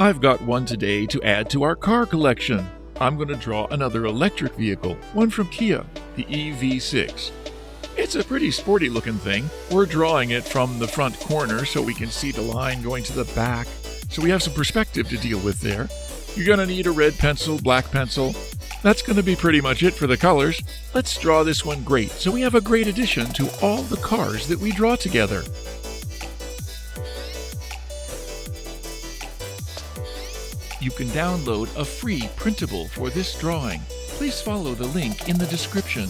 I've got one today to add to our car collection. I'm going to draw another electric vehicle, one from Kia, the EV6. It's a pretty sporty looking thing. We're drawing it from the front corner so we can see the line going to the back, so we have some perspective to deal with there. You're going to need a red pencil, black pencil. That's going to be pretty much it for the colors. Let's draw this one great so we have a great addition to all the cars that we draw together. You can download a free printable for this drawing. Please follow the link in the description.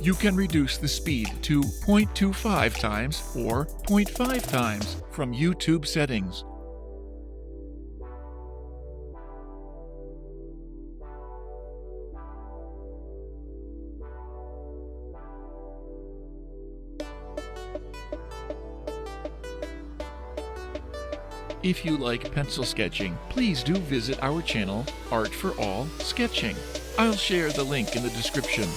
You can reduce the speed to 0.25 times or 0.5 times from YouTube settings. If you like pencil sketching, please do visit our channel, Art for All Sketching. I'll share the link in the description.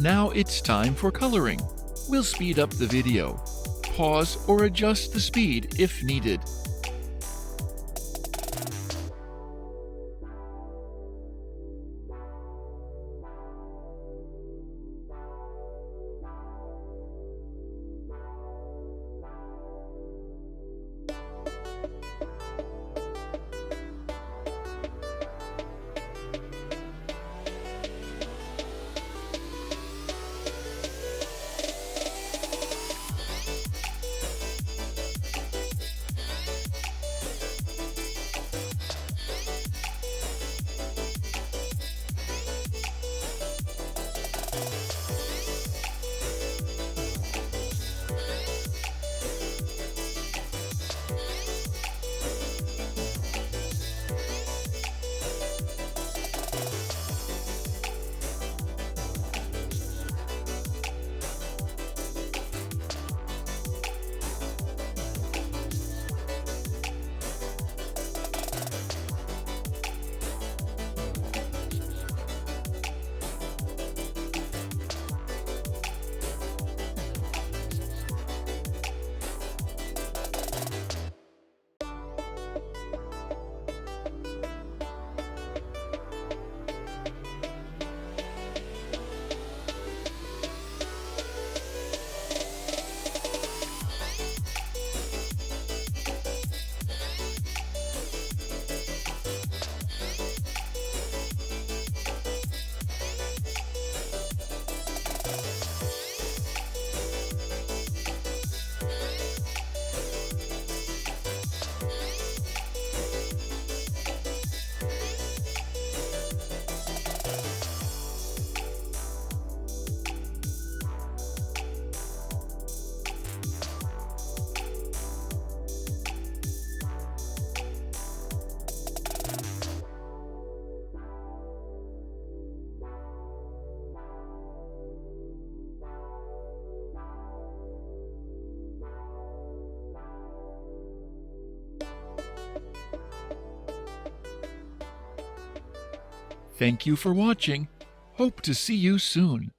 Now it's time for coloring. We'll speed up the video. Pause or adjust the speed if needed. Thank you for watching. Hope to see you soon.